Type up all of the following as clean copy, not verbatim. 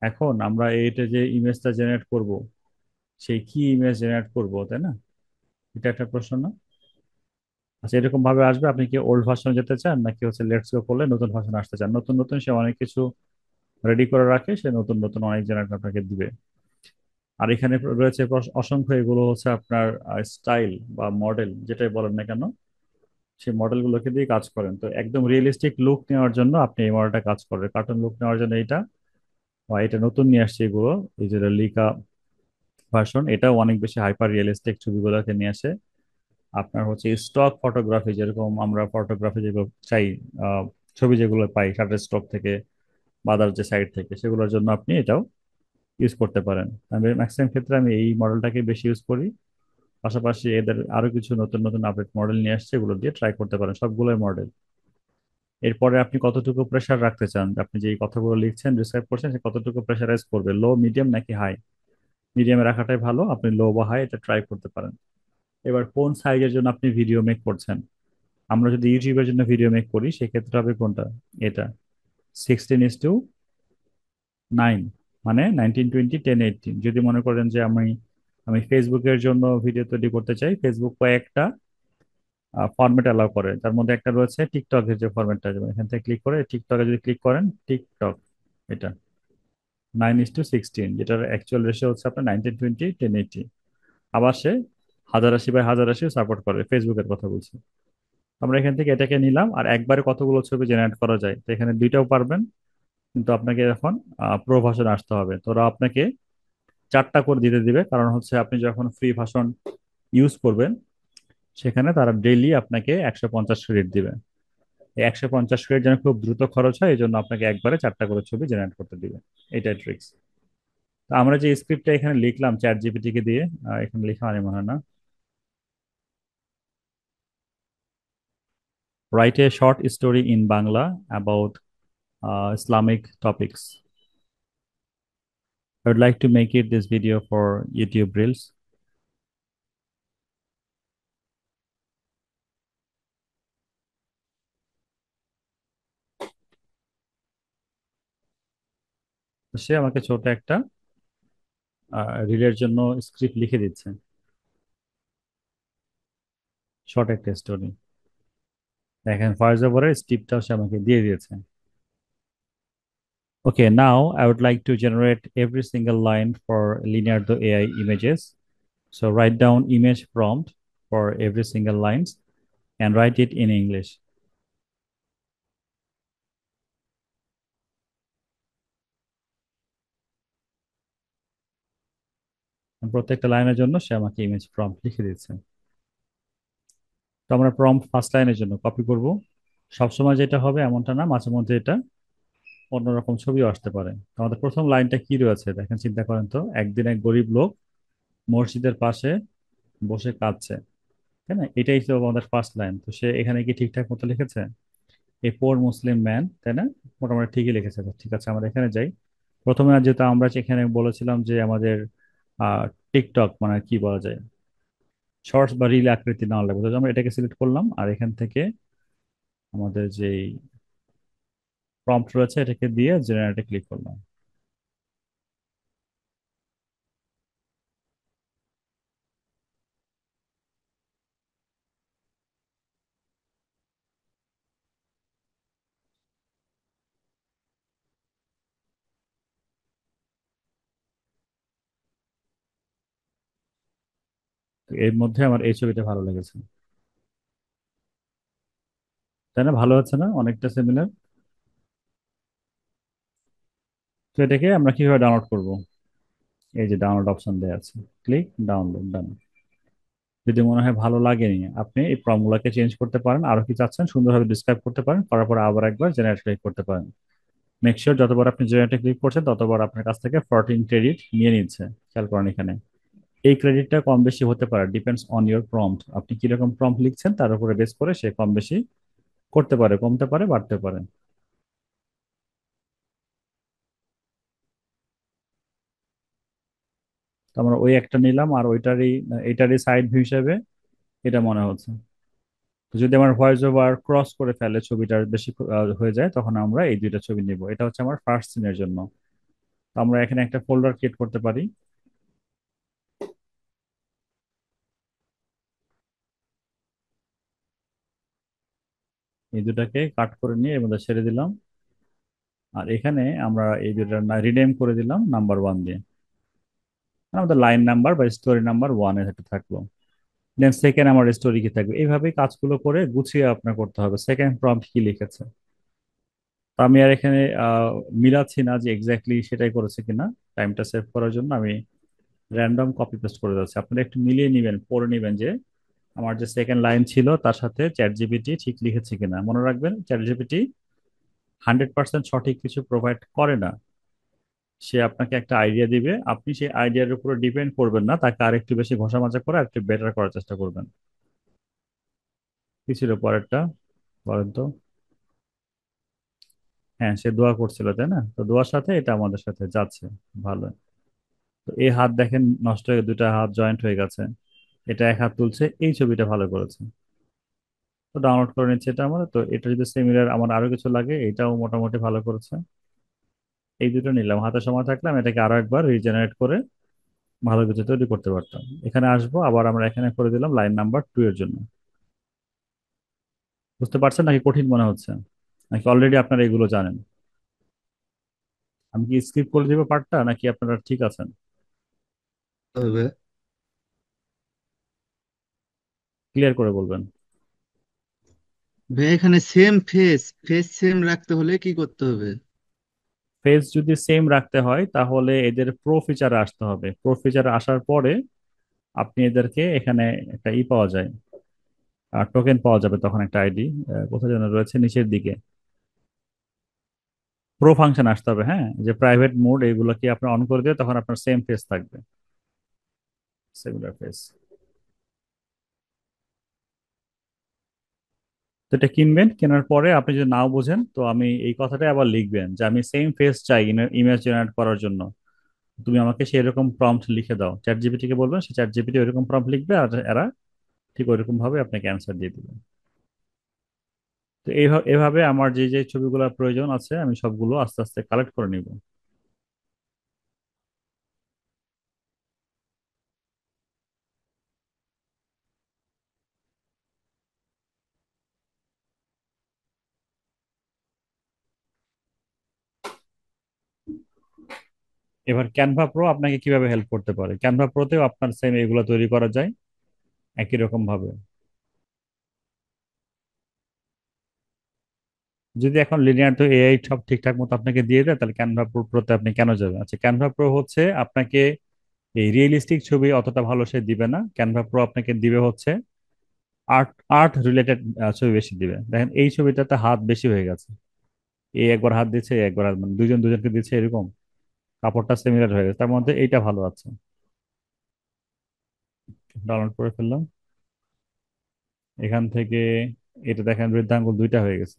এখন আমরা এইটা যে ইমেজটা জেনারেট করব, সেই কি ইমেজ জেনারেট করব, তাই না? এটা একটা প্রশ্ন না? আচ্ছা, এরকম ভাবে আসবে, আপনি কি ওল্ড ভার্সনে যেতে চান নাকি হচ্ছে লেটস গো করলে নতুন ভার্সন আসতে চান? নতুন নতুন সে অনেক কিছু রেডি করে রাখে, সে নতুন নতুন অনেক জেনারেট আপনাকে দিবে। আর এখানে রয়েছে অসংখ্য, এগুলো হচ্ছে আপনার স্টাইল বা মডেল যেটাই বলেন না কেন, সেই মডেলগুলোকে দিয়ে কাজ করেন। তো একদম রিয়েলিস্টিক লুক নেওয়ার জন্য আপনি এই মডেলটা কাজ করবে, কার্টুন লুক নেওয়ার জন্য এটা, বা এটা নতুন নিয়ে আসছে এগুলো, এই যে লিকা ভার্সন, এটাও অনেক বেশি হাইপার রিয়েলিস্টিক ছবিগুলোকে নিয়ে আসে। আপনার হচ্ছে স্টক ফটোগ্রাফি, যেরকম আমরা ফটোগ্রাফি যেগুলো চাই, আহ, ছবি যেগুলো পাই শাটার স্টক থেকে বা other যে সাইট থেকে, সেগুলোর জন্য আপনি এটাও ইউজ করতে পারেন। আমি ম্যাক্সিমাম ক্ষেত্রে আমি এই মডেলটাকে বেশি ইউজ করি। পাশাপাশি এদের আরো কিছু নতুন নতুন আপডেট মডেল নিয়ে আসছে, এগুলো দিয়ে ট্রাই করতে পারেন সবগুলোই মডেল। এরপরে আপনি কতটুকু প্রেসার রাখতে চান, আপনি যে এই কথাগুলো লিখছেন ডিসক্রাইব করছেন, সে কতটুকু প্রেসারাইজ করবে, লো মিডিয়াম নাকি হাই? মিডিয়ামে রাখাটাই ভালো, আপনি লো বা হাই এটা ট্রাই করতে পারেন। এবার কোন সাইজের জন্য আপনি ভিডিও মেক করছেন? আমরা যদি ইউটিউবের জন্য ভিডিও মেক করি সেক্ষেত্রে হবে কোনটা? এটা 16:9, মানে 19:20, 10:18। যদি মনে করেন যে আমি আমি ফেসবুকের জন্য ভিডিও তৈরি করতে চাই, ফেসবুক কয়েকটা ফরম্যাট অ্যালাউ করে, তার মধ্যে একটা রয়েছে টিকটকের যে ফরম্যাটটা, যেমন এখান থেকে ক্লিক করে টিকটকে যদি ক্লিক করেন, টিকটক এটা 9:16, যেটার অ্যাকচুয়াল রেশিও হচ্ছে আপনার 19:20, 10:80। আবার সে 1080x1080 সাপোর্ট করে, ফেসবুকের কথা বলছি। আমরা এখান থেকে এটাকে নিলাম, আর একবারে কতগুলো ছবি জেনারেট করা যায়, তো এখানে দুইটাও পারবেন। কিন্তু আপনাকে এখন প্রো ভার্সন আসতে হবে, তো ওরা আপনাকে 4টা করে দিতে দিবে, কারণ হচ্ছে আপনি যখন ফ্রি ভার্সন ইউজ করবেন সেখানে তারা ডেইলি আপনাকে 150 ক্রেডিট দিবে। এই 150 ক্রেডিট যেন খুব দ্রুত খরচ হয়, এই জন্য আপনাকে একবারে 4টা করে ছবি জেনারেট করতে দিবে। এটাই ট্রিক্স। তো আমরা যে স্ক্রিপ্টটা এখানে লিখলাম চ্যাট জিপিটি কে দিয়ে, এখানে লেখা মানে মনে হয় না, write a short story in Bangla about Islamic topics. I would like to make it this video for YouTube Reels. তো সে আমাকে ছোট একটা রিলের জন্য স্ক্রিপ্ট লিখে দিচ্ছে, শর্ট একটা স্টোরি। দেখেন ভয়েস ওভারের স্ক্রিপ্টটাও সে আমাকে দিয়ে দিয়েছে। Okay, now I would like to generate every single line for Leonardo AI images. So write down image prompt for every single lines and write it in English. প্রত্যেকটা লাইনের জন্য সে আমাকে ইমেজ প্রম্পট লিখে দিচ্ছে। তো আমরা প্রম্পট ফার্স্ট লাইনের জন্য কপি করব। সবসময় যেটা হবে এমনটা না, মাঝে মধ্যে এটা অন্যরকম ছবিও আসতে পারে। তো আমাদের প্রথম লাইনটা কি রয়েছে দেখেন, চিন্তা করেন তো, একদিন এক গরিব লোক মসজিদের পাশে বসে কাঁদছে, তাই না? এটাই তো আমাদের ফার্স্ট লাইন। তো সে এখানে কি ঠিকঠাক মতো লিখেছে? এ পোর মুসলিম ম্যান, তাই না? মোটামুটি ঠিকই লিখেছে। তো ঠিক আছে, আমরা এখানে যাই। প্রথমে যেহেতু আমরা এখানে বলেছিলাম যে আমাদের আহ টিকটক মানে কি বলা যায়, শর্টস বা রিল আকৃতি না লাগবে, তো আমরা এটাকে সিলেক্ট করলাম, আর এখান থেকে আমাদের যে প্রম্পট রয়েছে এটাকে দিয়ে জেনারেটে ক্লিক করলাম। তো এর মধ্যে আমার এই ছবিটা ভালো লেগেছে, তাই না? ভালো হচ্ছে না অনেকটা সিমিলার? তো এটাকে আমরা কিভাবে ডাউনলোড করব? এই যে ডাউনলোড অপশন দেওয়া আছে, ক্লিক ডাউনলোড, ডান। যদি মনে হয় ভালো লাগেনি, আপনি এই ফর্মুলাকে চেঞ্জ করতে পারেন, আরো কি চাচ্ছেন সুন্দরভাবে ডিসক্রাইব করতে পারেন, করার পর আবার একবার জেনারেট ক্লিক করতে পারেন। মেক শিওর যতবার আপনি জেনারেটে ক্লিক করছেন ততবার আপনার কাছ থেকে 14 ক্রেডিট নিয়ে নিচ্ছে। খেয়াল করেন এখানে, এই ক্রেডিটটা কম বেশি হতে পারে, ডিপেন্ডস অন ইউর প্রম্পট। আপনি কিরকম প্রম্পট লিখছেন তার উপরে বেস করে সে কম বেশি করতে পারে, কমতে পারে, বাড়তে পারে। তো আমরা ওই একটা নিলাম, আর ওইটারই এটারই সাইড ভিউ হিসেবে এটা মনে হচ্ছে। তো যদি আমার ভয়েস ওভার ক্রস করে ফেলে, ছবিটার বেশি হয়ে যায়, তখন আমরা এই দুইটা ছবি নিব। এটা হচ্ছে আমার ফার্স্ট সিনের জন্য। তো আমরা এখানে একটা ফোল্ডার ক্রিয়েট করতে পারি। এই দুটাকে কাট করে নিয়ে এর মধ্যে ছেড়ে দিলাম। আর এখানে আমরা এই দুটা রিনেম করে দিলাম নাম্বার 1 দিয়ে। আমাদের লাইন নাম্বার বা স্টোরি নাম্বার 1 এর একটা থাকলো। দেন সেকেন্ড আমার স্টোরি কি থাকবে, এইভাবেই কাজগুলো করে গুছিয়ে আপনার করতে হবে। সেকেন্ড প্রম্পট কি লিখেছে, তো আমি আর এখানে মিলাচ্ছি না যে এক্স্যাক্টলি সেটাই করেছে কিনা। টাইমটা সেভ করার জন্য আমি র্যান্ডম কপি পেস্ট করে যাচ্ছি। আপনারা একটু মিলিয়ে নেবেন, পড়ে নেবেন যে আমার যে সেকেন্ড লাইন ছিল তার সাথে চ্যাট জিপিটি ঠিক লিখেছে কিনা। মনে রাখবেন, চ্যাট জিপিটি 100% সঠিক কিছু প্রোভাইড করে না। সে আপনাকে একটা আইডিয়া দিবে, আপনি সেই আইডিয়ার উপর ডিপেন্ড করবেন না, তাকে আরেকটু বেশি ঘষা মাজা করে আরেকটু বেটার করার চেষ্টা করবেন। কি ছিল পরেরটা, বলেন তো? হ্যাঁ, সে দোয়া করছিল তাই না, তো দোয়ার সাথে এটা আমাদের সাথে যাচ্ছে। ভালো। তো এই হাত দেখেন নষ্ট হয়ে, দুটা হাত জয়েন্ট হয়ে গেছে। এটা এক হাত তুলছে, এই ছবিটা ভালো করেছে। তো ডাউনলোড করে নিচ্ছে এটা আমার। তো এটা যদি সিমিলার আমার আরো কিছু লাগে, এটাও মোটামুটি ভালো করেছে। এই দুটো নিলাম, হাতে সময় থাকলে আমি এটাকে আরো একবার রিজেনারেট করে ভালো কিছু তৈরি করতে পারতাম। এখানে আসবো আবার, আমরা এখানে করে দিলাম লাইন নাম্বার 2 এর জন্য। বুঝতে পারছেন নাকি কঠিন মনে হচ্ছে, নাকি অলরেডি আপনারা এগুলো জানেন? আমি কি স্কিপ করে দিব পার্টটা, নাকি আপনারা ঠিক আছেন? হবে। ক্লিয়ার করে বলবেন। ভাই এখানে সেম ফেস ফেস সেম রাখতে হলে কি করতে হবে? ফেজ যদি সেম রাখতে হয় তাহলে এদের প্রো ফিচারে আসতে হবে। প্রো ফিচারে আসার পরে আপনি এদেরকে এখানে একটা পাওয়া যায়, আর টোকেন পাওয়া যাবে তখন একটা আইডি। কোথায় যেন রয়েছে নিচের দিকে। প্রো ফাংশন আসতে হবে, হ্যাঁ, যে প্রাইভেট মোড এগুলোকে আপনি অন করে দিয়ে তখন আপনার সেম ফেস থাকবে, সিমিলার ফেস। তো এটা কিনবেন, কেনার পরে আপনি যদি নাও বোঝেন তো আমি এই কথাটাই আবার লিখবেন যে আমি সেম ফেস চাই ইমেজ জেনারেট করার জন্য। তুমি আমাকে সেই রকম প্রম্পট লিখে দাও, চ্যাট জিপিটি কে বলবেন, সে চ্যাট জিপিটি ওইরকম প্রম্পট লিখবে আর এরা ঠিক ওইরকম ভাবে আপনাকে অ্যান্সার দিয়ে দিবে। তো এভাবে আমার যে যে ছবিগুলো প্রয়োজন আছে আমি সবগুলো আস্তে আস্তে কালেক্ট করে নিব। এবার ক্যানভা প্রো আপনাকে কিভাবে হেল্প করতে পারে, ক্যানভা প্রোতেও আপনার সেম এগুলো তৈরি করা যায় একই রকম ভাবে। যদি এখন লিনিয়ার তো এআই সব ঠিকঠাক মতো আপনাকে দিয়ে দেয়, তাহলে ক্যানভা প্রো প্রোতে আপনি কেন যাবেন? আচ্ছা, ক্যানভা প্রো হচ্ছে আপনাকে এই রিয়েলিস্টিক ছবি অতটা ভালো সে দিবে না। ক্যানভা প্রো আপনাকে দিবে হচ্ছে আর্ট আর্ট রিলেটেড ছবি বেশি দিবে। দেখেন এই ছবিটাতে হাত বেশি হয়ে গেছে, এই একবার হাত দিচ্ছে, এই একবার হাত, মানে দুজন দুজনকে দিচ্ছে এরকম। কাপড়টা সিমিলার হয়ে গেছে, তার মধ্যে এইটা ভালো আছে। ডাউনলোড করে ফেললাম এখান থেকে। এটা দেখেন বৃদ্ধাঙ্গুল দুইটা হয়ে গেছে,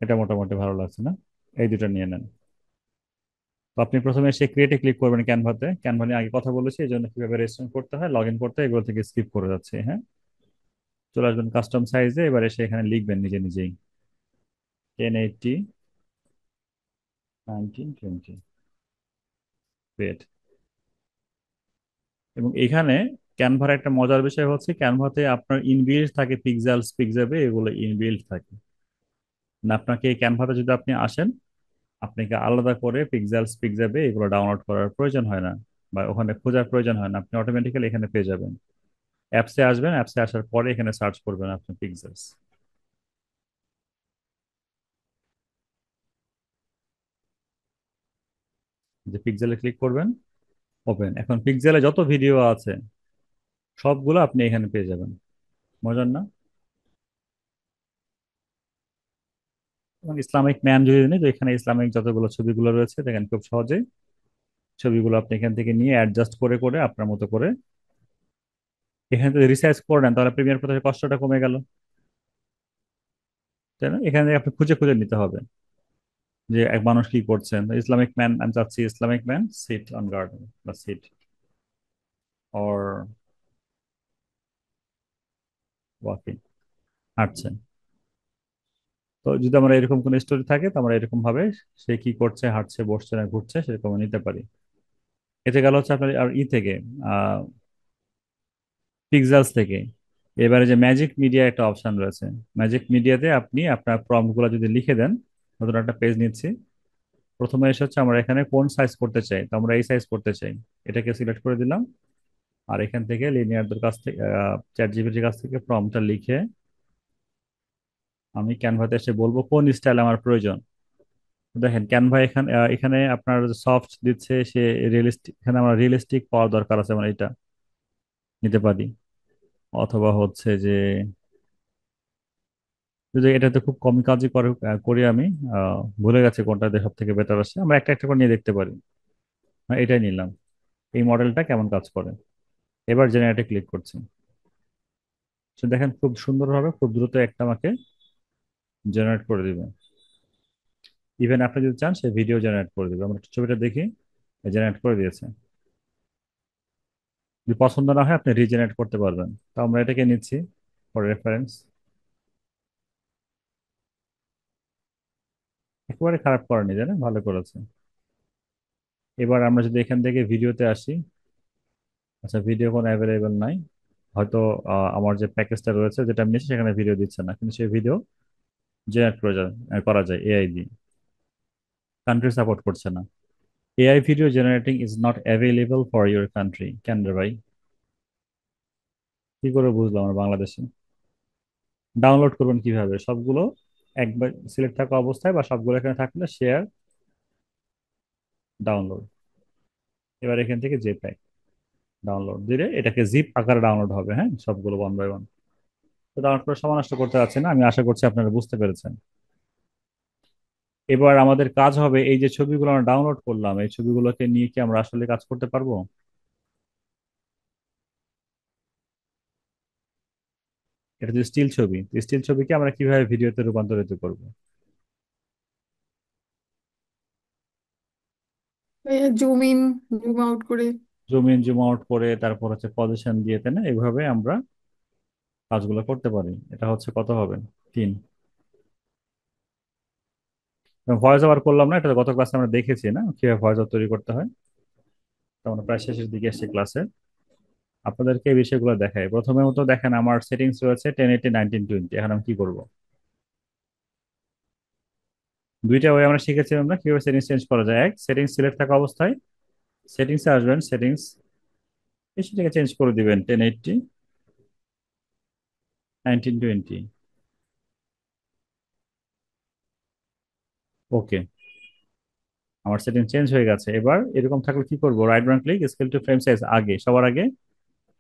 এটা মোটামুটি ভালো লাগছে না? এই দুটো নিয়ে নেন। তো আপনি প্রথমে এসে ক্রিয়েটে ক্লিক করবেন ক্যানভাতে। ক্যানভা নিয়ে আগে কথা বলেছি, এই জন্য কিভাবে রেজিস্ট্রেশন করতে হয়, লগ ইন করতে হয়, এগুলো থেকে স্কিপ করে যাচ্ছে। হ্যাঁ, চলে আসবেন কাস্টম সাইজে, এবার এসে এখানে লিখবেন নিজে নিজেই 1080 1920 পেড। এবং এখানে ক্যানভার একটা মজার বিষয় হচ্ছে ক্যানভাতে আপনার ইনবিল্ড থাকে পিক্সেলস পিক্সেবে, এগুলো ইনবিল্ড থাকে না। আপনাকে এই ক্যানভাতে যদি আপনি আসেন, আপনাকে আলাদা করে পিক্সেলস পিক্সেবে এগুলো ডাউনলোড করার প্রয়োজন হয় না, বা ওখানে খোঁজার প্রয়োজন হয় না। আপনি অটোমেটিক্যালি এখানে পেয়ে যাবেন। অ্যাপসে আসবেন, অ্যাপসে আসার পরে এখানে সার্চ করবেন আপনি পিক্সেলস। যে পিক্সেলে ক্লিক করবেন, ওপেন। এখন পিক্সেলে যত ভিডিও আছে সবগুলো আপনি এখানে পেয়ে যাবেন। মজার না? এবং ইসলামিক ম্যান যদি নেই, তো এখানে ইসলামিক যতগুলো ছবিগুলো রয়েছে দেখেন খুব সহজে ছবিগুলো আপনি এখান থেকে নিয়ে অ্যাডজাস্ট করে করে আপনার মতো করে এখানে যদি রিসার্চ করে নেন, তাহলে প্রিমিয়ার প্রতি কষ্টটা কমে গেল, তাই না? এখানে আপনি খুঁজে খুঁজে নিতে হবে যে এক মানুষ কি করছেন। ইসলামিক ম্যান আমি চাচ্ছি, Islamic man sit on garden বা সিট অর ওয়াকিং, হাঁটছেন। তো যদি আমার এরকম কোনো স্টোরি থাকে তো আমরা এরকম ভাবে সে কি করছে, হাঁটছে, বসছে না ঘুরছে সেরকম নিতে পারি। এতে গেল হচ্ছে আপনার আর থেকে আহ পিক্সেলস থেকে। এবারে যে ম্যাজিক মিডিয়া একটা অপশন রয়েছে, ম্যাজিক মিডিয়াতে আপনি আপনার প্রম্পট গুলো যদি লিখে দেন, নতুন একটা পেজ নিচ্ছি। প্রথমে এসে হচ্ছে আমরা এখানে কোন সাইজ করতে চাই, তো আমরা এই সাইজ করতে চাই, এটাকে সিলেক্ট করে দিলাম। আর এখান থেকে লিনিয়ারদের কাছ থেকে চ্যাট জিপিটির কাছ থেকে প্রম্পটটা লিখে আমি ক্যানভাতে এসে বলবো কোন স্টাইল আমার প্রয়োজন। দেখেন ক্যানভা এখানে এখানে আপনার সফট দিচ্ছে, সে রিয়েলিস্টিক, এখানে আমার রিয়েলিস্টিক পাওয়ার দরকার আছে, মানে এটা নিতে পারি। অথবা হচ্ছে যে যদি এটাতে খুব কম কাজই করি আমি, ভুলে গেছি কোনটাতে সব থেকে বেটার আসে, আমরা একটা একটা করে নিয়ে দেখতে পারি। এটাই নিলাম, এই মডেলটা কেমন কাজ করে। এবার জেনারেটে ক্লিক করছি। তো দেখেন খুব সুন্দরভাবে খুব দ্রুত একটা আমাকে জেনারেট করে দিবে। ইভেন আপনি যদি চান সে ভিডিও জেনারেট করে দিবে। আমরা একটু ছবিটা দেখি, জেনারেট করে দিয়েছে। যদি পছন্দ না হয় আপনি রিজেনারেট করতে পারবেন। তো আমরা এটাকে নিচ্ছি ফর রেফারেন্স। একেবারে খারাপ করেনি, জানেন, ভালো করেছে। এবার আমরা যদি এখান থেকে ভিডিওতে আসি, আচ্ছা ভিডিও কোনো অ্যাভেলেবেল নাই হয়তো। আমার যে প্যাকেজটা রয়েছে যেটা আমি নিয়েছি সেখানে ভিডিও দিচ্ছে না, কিন্তু সেই ভিডিও জেনারেট করা যায় এআই দিয়ে। কান্ট্রি সাপোর্ট করছে না। AI video generating is not available for your country. কেন রে ভাই, কি করে বুঝলাম আমরা বাংলাদেশে? ডাউনলোড করবেন কিভাবে সবগুলো? একবার সিলেক্ট থাকা অবস্থায় বা সবগুলো এখানে থাকলে শেয়ার, ডাউনলোড। এবার এখান থেকে জেপ্যাগ ডাউনলোড দিলে এটাকে জিপ আকারে ডাউনলোড হবে, হ্যাঁ, সবগুলো ওয়ান বাই ওয়ান। তো ডাউনলোড করে সময় নষ্ট করতে পারছি না, আমি আশা করছি আপনারা বুঝতে পেরেছেন। এবার আমাদের কাজ হবে এই যে ছবিগুলো আমরা ডাউনলোড করলাম, এই ছবিগুলোকে নিয়ে কি আমরা আসলে কাজ করতে পারবো? এটা যে স্টিল ছবি, স্টিল ছবিকে আমরা কিভাবে ভিডিওতে রূপান্তরিত করব? জুম ইন জুম আউট করে। জুম ইন জুম আউট করে তারপর হচ্ছে পজিশন দিয়ে, তাই না? এইভাবে আমরা কাজগুলো করতে পারি। এটা হচ্ছে কত হবে, 3। ভয়েস ওভার করলাম না, এটা গত ক্লাসে আমরা দেখেছি না কিভাবে ভয়েস ওভার তৈরি করতে হয়। তো আমরা প্রায় শেষের দিকে এসেছি ক্লাসে, আপনাদেরকে এই বিষয়গুলো দেখাই। প্রথমে মতো দেখেন আমার সেটিংস রয়েছে 1080 1920। এখন আমি কি করব? দুইটা ওয়ে আমরা শিখেছি আমরা কিভাবে সেটিংস চেঞ্জ করা যায়। এক, সেটিংস সিলেক্ট থাকা অবস্থায় সেটিংসে আসবেন, সেটিংস সেটাকে চেঞ্জ করে দিবেন 1080 1920। ওকে, আমার সেটিং চেঞ্জ হয়ে গেছে। এবার এরকম থাকলে কি করব? Right button click, scale two frame size, আগে সবার আগে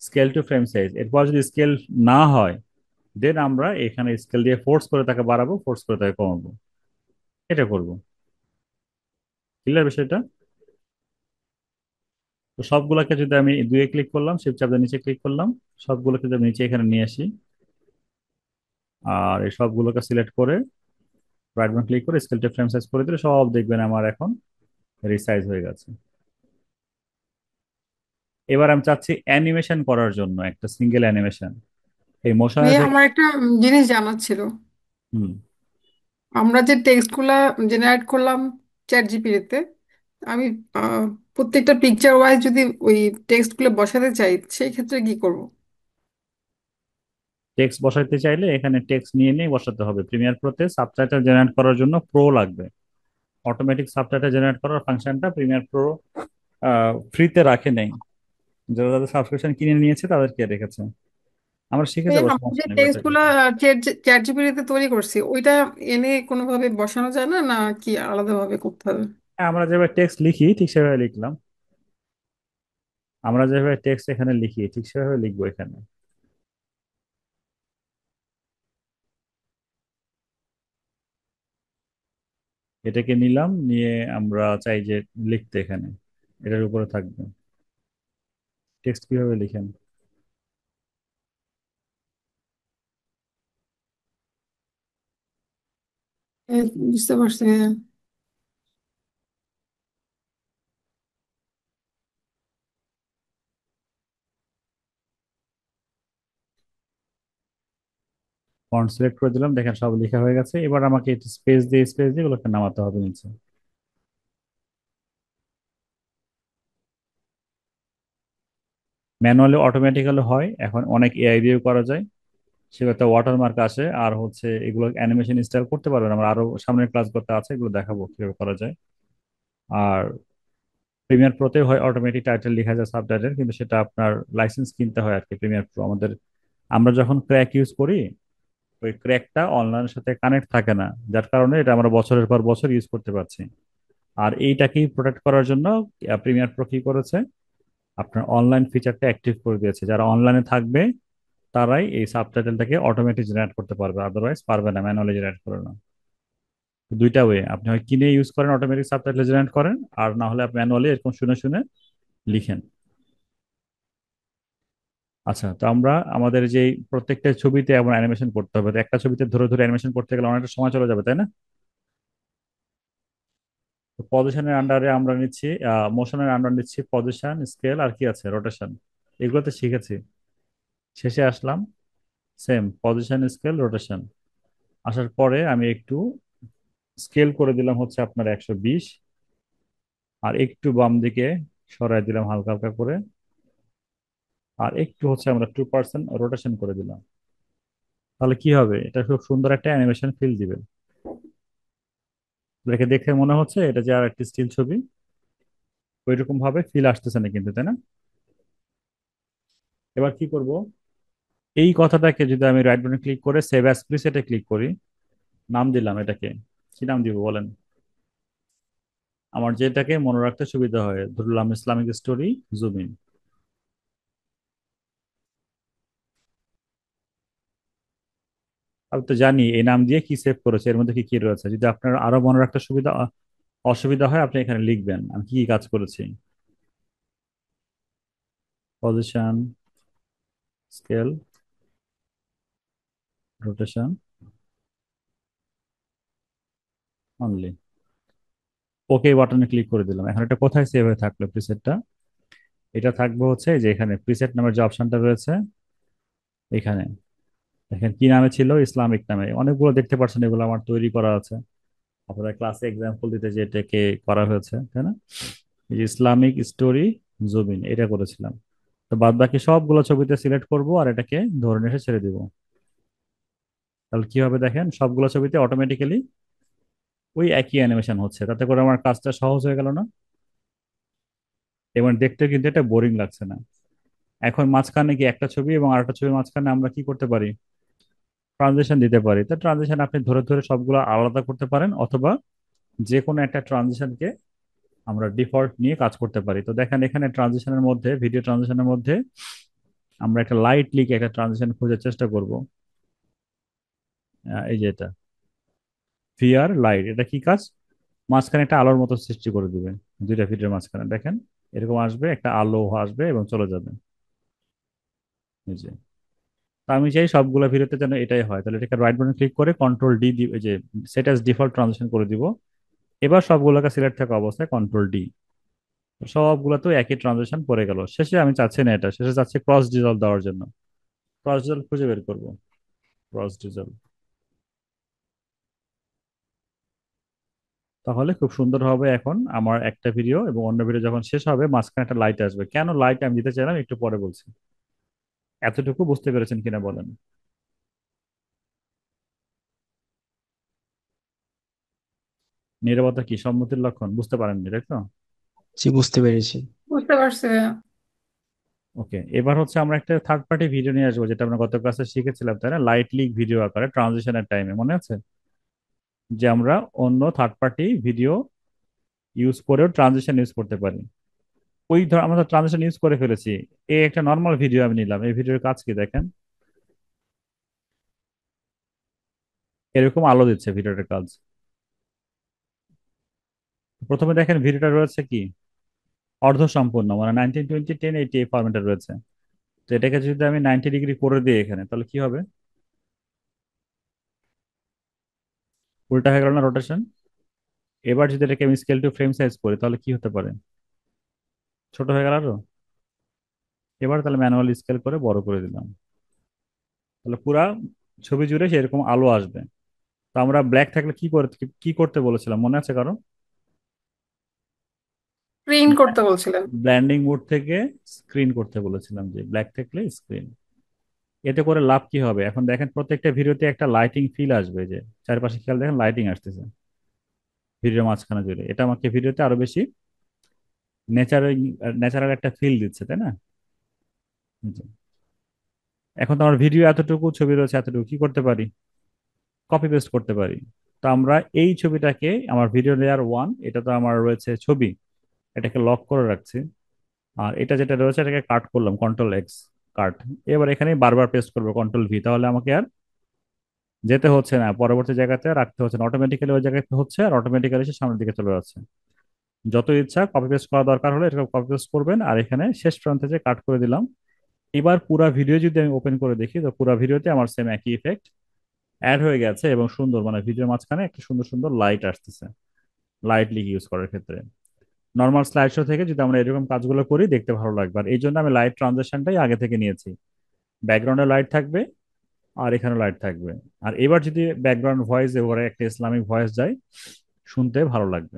স্কেল টু ফ্রেম সাইজ। এরপর যদি স্কেল না হয় দেন আমরা এখানে স্কেল দিয়ে ফোর্স করে তাকে বাড়াবো, ফোর্স করে তাকে কমাবো, এটা করব। ক্লিয়ার বিষয়টা? তো সবগুলোকে যদি আমি দুয়ে ক্লিক করলাম, শিফট চাপ দিয়ে নিচে ক্লিক করলাম, সবগুলোকে যদি আমি নিচে এখানে নিয়ে আসি আর এই সবগুলোকে সিলেক্ট করে রাইট বাটন ক্লিক করে স্কেল টু ফ্রেম সাইজ করে দিলে সব দেখবেন আমার এখন রিসাইজ হয়ে গেছে। এবার আমি চাচ্ছি অ্যানিমেশন করার জন্য একটা সিঙ্গেল অ্যানিমেশন, এই মোশনে থেকে। আমার একটা জিনিস জানার ছিল। হুম। আমরা যে টেক্সটগুলা জেনারেট করলাম চ্যাট জিপিটিতে, আমি আহ, প্রত্যেকটা পিকচার ওয়াইজ যদি ওই টেক্সটগুলো বসাতে চাই, সেই ক্ষেত্রে কি করব? টেক্সট বসাইতে চাইলে এখানে টেক্সট নিয়ে নিয়ে বসাতে হবে। প্রিমিয়ার প্রোতে সাবটাইটেল জেনারেট করার জন্য প্রো লাগবে। অটোমেটিক সাবটাইটেল জেনারেট করার ফাংশনটা প্রিমিয়ার প্রো ফ্রিতে রাখে নেই, যারা যাদের সাবস্ক্রিপশন কিনে নিয়েছে তাদেরকে রেখেছে। আমরা শিখে যাবো, আমরা যে সমস্যা নেই, বাট টেক্সটগুলো চ্যাট জিপিটিতে তৈরি করছি, ওইটা এনে কোনোভাবে বসানো যায় না, না কি আলাদাভাবে করতে হবে? আমরা যেভাবে টেক্সট লিখি ঠিক সেভাবে লিখলাম। আমরা যেভাবে টেক্সট এখানে লিখি ঠিক সেভাবে লিখবো এখানে। এটাকে নিলাম, নিয়ে আমরা চাই যে লিখতে এখানে এটার উপরে থাকবে। টেক্সট কিভাবে লিখেন? বুঝতে পারছি, হ্যাঁ। ফন্ট সিলেক্ট করে দিলাম, দেখেন সব লেখা হয়ে গেছে। এবার আমাকে একটু স্পেস দিয়ে এগুলোকে নামাতে হবে নিচে। ম্যানুয়ালি অটোমেটিক্যালি হয়, এখন অনেক এআই দিয়েও করা যায়। সেক্ষেত্রে ওয়াটারমার্ক আসে, আর হচ্ছে এগুলো অ্যানিমেশন স্টাইল করতে পারবেন, আমরা আরো সামনের ক্লাসগুলোতে আছে, এগুলো দেখাবো কিভাবে করা যায়। আর প্রিমিয়ার প্রোতে হয় অটোমেটিক টাইটেল লেখা যায়, সাবটাইটেল, কিন্তু সেটা আপনার লাইসেন্স কিনতে হয় আর কি। প্রিমিয়ার প্রো আমাদের, আমরা যখন ক্র্যাক ইউজ করি, ওই ক্র্যাকটা অনলাইনের সাথে কানেক্ট থাকে না, যার কারণে এটা আমরা বছরের পর বছর ইউজ করতে পারছি। আর এইটাকেই প্রোটেক্ট করার জন্য প্রিমিয়ার প্রো কি করেছে, আপনার অনলাইন ফিচারটা অ্যাক্টিভ করে দিয়েছে। যারা অনলাইনে থাকবে তারাই এই সাবটাইটেলটাকে অটোমেটিক জেনারেট করতে পারবে, আদারওয়াইজ পারবে না, ম্যানুয়ালি জেনারেট করে না। দুইটা ওয়ে, আপনি হয় কিনে ইউজ করেন অটোমেটিক সাবটাইটেল জেনারেট করেন, আর না হলে আপনি ম্যানুয়ালি এরকম শুনে শুনে লিখেন। আচ্ছা, তো আমরা আমাদের যে প্রত্যেকটা ছবিতে এমন অ্যানিমেশন করতে হবে, তো একটা ছবিতে ধরে ধরে অ্যানিমেশন করতে গেলে অনেকটা সময় চলে যাবে, তাই না? তো পজিশনের আন্ডারে আমরা নিচ্ছি, মোশনের আন্ডার নিচ্ছি পজিশন, স্কেল, আর কি আছে, রোটেশন। এগুলোতে শিখেছি। শেষে আসলাম, সেম পজিশন, স্কেল, রোটেশন। আসার পরে আমি একটু স্কেল করে দিলাম হচ্ছে আপনার 120, আর একটু বাম দিকে সরাই দিলাম হালকা হালকা করে, আর একটু হচ্ছে আমরা 2% রোটেশন করে দিলাম। তাহলে কি হবে, এটা খুব সুন্দর একটা অ্যানিমেশন ফিল দিবে। দেখে দেখে মনে হচ্ছে এটা যে আর একটি স্টিল ছবি, ওইরকম ভাবে ফিল আসতেছে না কিন্তু, তাই না? এবার কি করব, এই কথাটাকে যদি আমি রাইট বাটনে ক্লিক করে সেভ অ্যাজ প্রিসেটে ক্লিক করি, নাম দিলাম এটাকে, কি নাম দিব বলেন? আমার যেটাকে মনে রাখতে সুবিধা হয়, ধরলাম ইসলামিক স্টোরি জুম ইন। আমি তো জানি এই নাম দিয়ে কি সেভ করেছে, এর মধ্যে কি কি রয়েছে। যদি আপনার আরো মনে রাখতে অসুবিধা হয়, আপনি এখানে লিখবেন আমি কি কি কাজ করেছি। Position, scale, rotation only. Okay বাটনে ক্লিক করে দিলাম। এখন এটা কোথায় সেভ হয়ে থাকলো প্রিসেটটা? এটা থাকবে হচ্ছে যে এখানে প্রিসেট নামের যে অপশনটা রয়েছে এখানে। দেখেন কি নামে ছিল, ইসলামিক নামে। অনেকগুলো দেখতে পাচ্ছেন, এগুলো আমার তৈরি করা আছে। আপনারা ক্লাসে এক্সাম্পল দিতে যে এটাকে করা হয়েছে, তাই না? এই যে ইসলামিক স্টোরি জুবিন, এটা করেছিলাম। তো বাদ বাকি সবগুলো ছবিতে সিলেক্ট করব, আর এটাকে ধরে নিয়ে এসে ছেড়ে দিব। তাহলে কি হবে দেখেন, সবগুলো ছবিতে অটোমেটিক্যালি ওই একই অ্যানিমেশন হচ্ছে, তাতে করে আমার কাজটা সহজ হয়ে গেল না? এবং দেখতে কিন্তু এটা বোরিং লাগছে না। এখন মাঝখানে কি একটা ছবি এবং আরেকটা ছবির মাঝখানে আমরা কি করতে পারি, ট্রানজিশন দিতে পারি। তো ট্রানজিশন আপনি ধরে ধরে সবগুলো আলাদা করতে পারেন, অথবা যে কোনো একটা ট্রানজিশনকে আমরা ডিফল্ট নিয়ে কাজ করতে পারি। তো দেখেন এখানে ট্রানজিশনের মধ্যে, ভিডিও ট্রানজিশনের মধ্যে আমরা একটা লাইট লিখে একটা ট্রানজিশন খোঁজার চেষ্টা করব। এই যে এটা ভিআর লাইট, এটা কি কাজ, মাঝখানে একটা আলোর মতো সৃষ্টি করে দিবে। দুইটা ভিডিওর মাঝখানে দেখেন এরকম আসবে, একটা আলো আসবে এবং চলে যাবে। এই যে, তো আমি চাই সবগুলো ভিডিওতে যেন এটাই হয়। তাহলে এটাকে রাইট বাটন ক্লিক করে কন্ট্রোল ডি দিব, এই যে সেট অ্যাজ ডিফল্ট ট্রানজিশন করে দিব। এবার সবগুলোকে সিলেক্ট থাকা অবস্থায় কন্ট্রোল ডি, সবগুলোতে একই ট্রানজিশন পড়ে গেল। শেষে আমি চাচ্ছি না এটা, শেষে চাচ্ছি ক্রস ডিজলভ দেওয়ার জন্য। ক্রস ডিজলভ খুঁজে বের করব, ক্রস ডিজলভ। তাহলে খুব সুন্দর হবে। এখন আমার একটা ভিডিও এবং অন্য ভিডিও যখন শেষ হবে, মাঝখানে একটা লাইট আসবে। কেন লাইট আমি দিতে চাইলাম একটু পরে বলছি। এতটুকু বুঝতে পেরেছেন কিনা বলেন? নীরবতা কি সম্মতির লক্ষণ, বুঝতে পারেননি তাই তো? জি, বুঝতে পেরেছি। বুঝতে পারছে। ওকে, এবার হচ্ছে আমরা একটা থার্ড পার্টি ভিডিও নিয়ে আসবো, যেটা আমরা গত ক্লাসে শিখেছিলাম, তাই না? লাইট লিক ভিডিও আকারে ট্রানজিশনের টাইমে, মনে আছে? যে আমরা অন্য থার্ড পার্টি ভিডিও ইউজ করেও ট্রানজিশন ইউজ করতে পারি। ওই ধর আমরা ট্রানজিশন ইউজ করে ফেলেছি। এই একটা নর্মাল ভিডিও আমি নিলাম, এই ভিডিওর কাজ কি দেখেন, এরকম আলো দিচ্ছে ভিডিওটার কাজ। প্রথমে দেখেন ভিডিওটা রয়েছে কি, অর্ধ সম্পূর্ণ, মানে 1920 1080 এই ফরম্যাটে রয়েছে। তো এটাকে যদি আমি 90 ডিগ্রি করে দিই এখানে, তাহলে কি হবে, উল্টা হয়ে গেল না রোটেশন? এবার যদি এটাকে আমি স্কেল টু ফ্রেম সাইজ করি, তাহলে কি হতে পারে, ছোট হয়ে গেল আরো। এবার তাহলে ম্যানুয়াল স্কেল করে বড় করে দিলাম। তাহলে পুরা ছবি জুড়ে সেরকম আলো আসবে। তো আমরা ব্ল্যাক থাকলে কি করতে বলেছিলাম মনে আছে কারো? প্রিন্ট করতে বলছিলেন। ব্ল্যান্ডিং মোড থেকে স্ক্রিন করতে বলেছিলাম, যে ব্ল্যাক থাকলে স্ক্রিন। এতে করে লাভ কি হবে? এখন দেখেন প্রত্যেকটা ভিডিওতে একটা লাইটিং ফিল আসবে, যে চারপাশে খেয়াল দেখেন লাইটিং আসতেছে ভিডিওর মাঝখানে জুড়ে, এটা আমাকে ভিডিওতে আরো বেশি ন্যাচারাল ন্যাচারাল একটা ফিল দিচ্ছে, তাই না? জি। এখন তো আমার ভিডিও এতটুকু, ছবি রয়েছে এতটুকু, কি করতে পারি? কপি পেস্ট করতে পারি। তো আমরা এই ছবিটাকে, আমার ভিডিও লেয়ার 1, এটা তো আমার রয়েছে ছবি, এটাকে লক করে রাখছি। আর এটা যেটা রয়েছে এটাকে কাট করলাম, Ctrl+X, কাট। এবার এখানে বারবার পেস্ট করবো Ctrl+V, তাহলে আমাকে আর যেতে হচ্ছে না, পরবর্তী জায়গাতে রাখতে হচ্ছে না, অটোমেটিক্যালি ওই জায়গায় হচ্ছে, আর অটোমেটিক্যালি সে সামনের দিকে চলে যাচ্ছে। যত ইচ্ছা কপি পেস্ট করা দরকার হলে এটা কপি পেস্ট করবেন, আর এখানে শেষ প্রান্তে যে কাট করে দিলাম। এবার পুরা ভিডিও যদি আমি ওপেন করে দেখি, তো পুরা ভিডিওতে আমার সেম একই ইফেক্ট অ্যাড হয়ে গেছে, এবং সুন্দর, মানে ভিডিওর মাঝখানে একটা সুন্দর সুন্দর লাইট আসতেছে, লাইট লিক ইউজ করার ক্ষেত্রে। নর্মাল স্লাইড শো থেকে যদি আমরা এরকম কাজগুলো করি, দেখতে ভালো লাগবে। আর এই জন্য আমি লাইট ট্রানজাকশনটাই আগে থেকে নিয়েছি, ব্যাকগ্রাউন্ডে লাইট থাকবে আর এখানে লাইট থাকবে। আর এবার যদি ব্যাকগ্রাউন্ড ভয়েস এবারে একটা ইসলামিক ভয়েস যায়, শুনতে ভালো লাগবে।